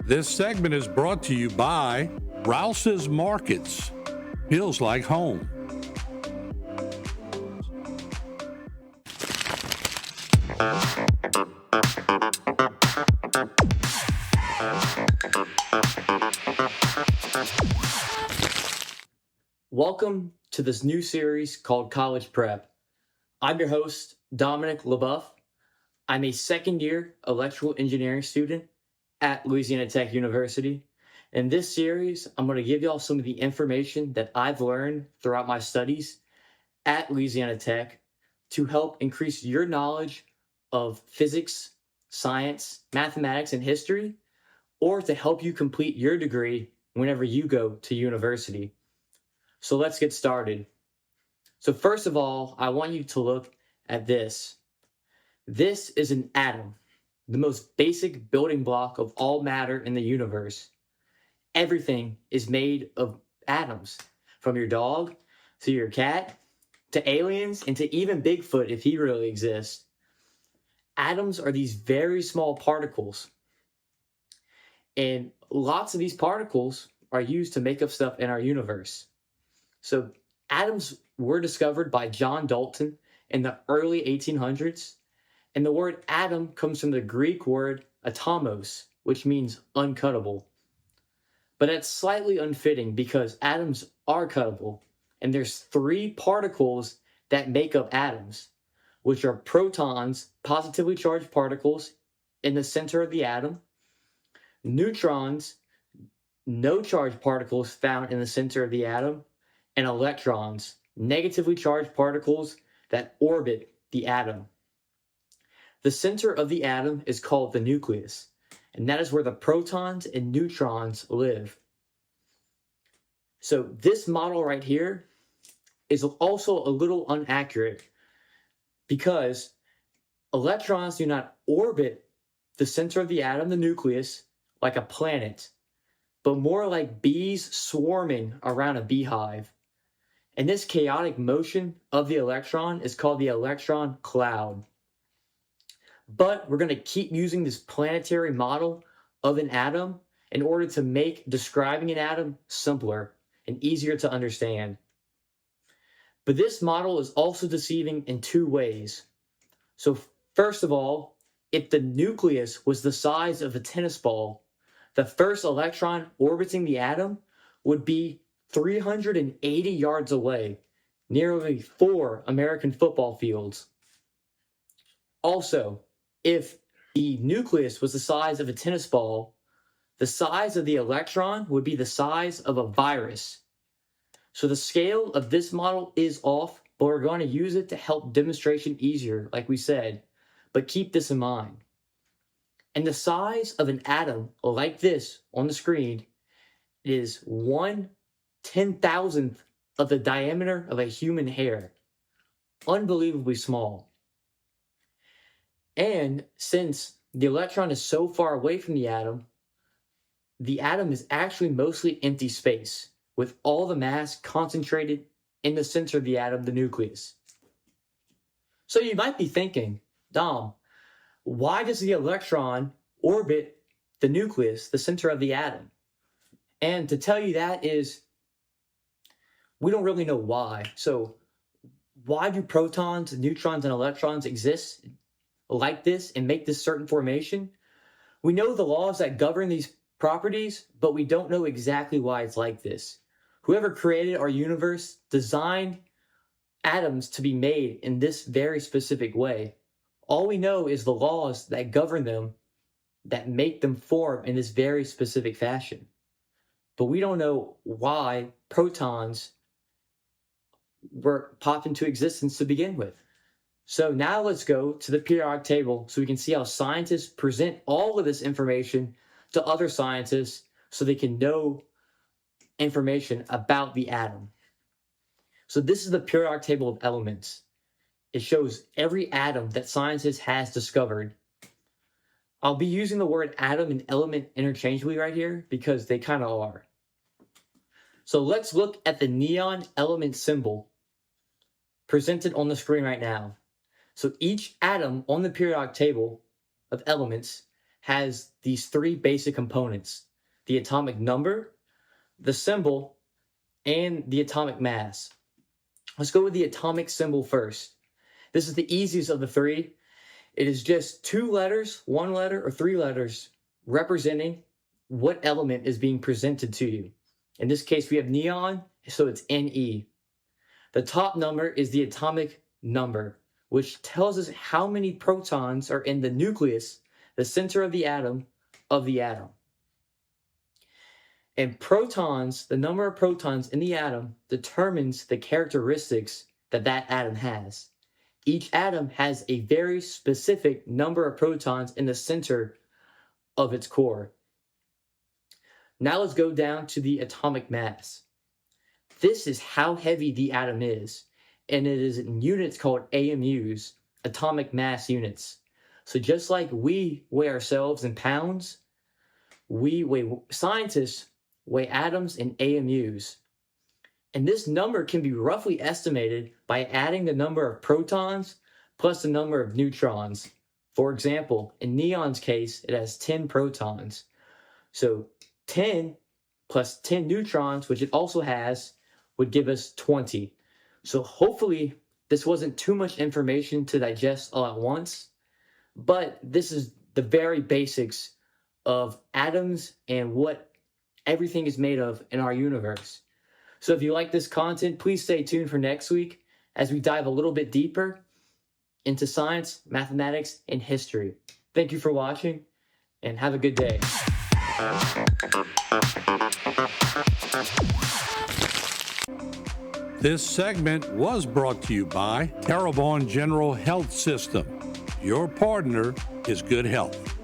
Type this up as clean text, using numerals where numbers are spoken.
This segment is brought to you by Rouse's Markets. Feels like home. Welcome to this new series called College Prep. I'm your host, Dominic LeBoeuf. I'm a second-year electrical engineering student at Louisiana Tech University. In this series, I'm going to give y'all some of the information that I've learned throughout my studies at Louisiana Tech to help increase your knowledge of physics, science, mathematics, and history, or to help you complete your degree whenever you go to university. So let's get started. So first of all, I want you to look at this. This is an atom, the most basic building block of all matter in the universe. Everything is made of atoms, from your dog to your cat to aliens and to even Bigfoot if he really exists. Atoms are these very small particles, and lots of these particles are used to make up stuff in our universe. So atoms were discovered by John Dalton in the early 1800s, and the word atom comes from the Greek word atomos, which means uncuttable. But that's slightly unfitting because atoms are cuttable, and there's three particles that make up atoms, which are protons, positively charged particles in the center of the atom, neutrons, no charged particles found in the center of the atom, and electrons, negatively charged particles that orbit the atom. The center of the atom is called the nucleus, and that is where the protons and neutrons live. So this model right here is also a little inaccurate because electrons do not orbit the center of the atom, the nucleus, like a planet, but more like bees swarming around a beehive. And this chaotic motion of the electron is called the electron cloud. But we're going to keep using this planetary model of an atom in order to make describing an atom simpler and easier to understand. But this model is also deceiving in two ways. So first of all, if the nucleus was the size of a tennis ball, the first electron orbiting the atom would be 380 yards away, nearly 4 American football fields. Also, if the nucleus was the size of a tennis ball, the size of the electron would be the size of a virus. So the scale of this model is off, but we're going to use it to help demonstration easier, like we said. But keep this in mind. And the size of an atom like this on the screen is 1/10,000th of the diameter of a human hair. Unbelievably small. And since the electron is so far away from the atom is actually mostly empty space, with all the mass concentrated in the center of the atom, the nucleus. So you might be thinking, Dom, why does the electron orbit the nucleus, the center of the atom? And to tell you that is, we don't really know why. So why do protons, neutrons, and electrons exist like this and make this certain formation? We know the laws that govern these properties, but we don't know exactly why it's like this. Whoever created our universe designed atoms to be made in this very specific way. All we know is the laws that govern them, that make them form in this very specific fashion. But we don't know why protons were popped into existence to begin with. So now let's go to the periodic table so we can see how scientists present all of this information to other scientists so they can know information about the atom. So this is the periodic table of elements. It shows every atom that scientists has discovered. I'll be using the word atom and element interchangeably right here because they kind of are. So let's look at the neon element symbol presented on the screen right now. So each atom on the periodic table of elements has these three basic components: the atomic number, the symbol, and the atomic mass. Let's go with the atomic symbol first. This is the easiest of the three. It is just two letters, one letter, or three letters representing what element is being presented to you. In this case, we have neon, so it's Ne. The top number is the atomic number, which tells us how many protons are in the nucleus, the center of the atom. And protons, the number of protons in the atom determines the characteristics that that atom has. Each atom has a very specific number of protons in the center of its core. Now let's go down to the atomic mass. This is how heavy the atom is, and it is in units called AMUs, atomic mass units. So just like we weigh ourselves in pounds, scientists weigh atoms in AMUs. And this number can be roughly estimated by adding the number of protons plus the number of neutrons. For example, in neon's case, it has 10 protons. So 10 plus 10 neutrons, which it also has, would give us 20. So hopefully this wasn't too much information to digest all at once, but this is the very basics of atoms and what everything is made of in our universe. So if you like this content, please stay tuned for next week as we dive a little bit deeper into science, mathematics, and history. Thank you for watching, and have a good day. This segment was brought to you by Terrebonne General Health System. Your partner is good health.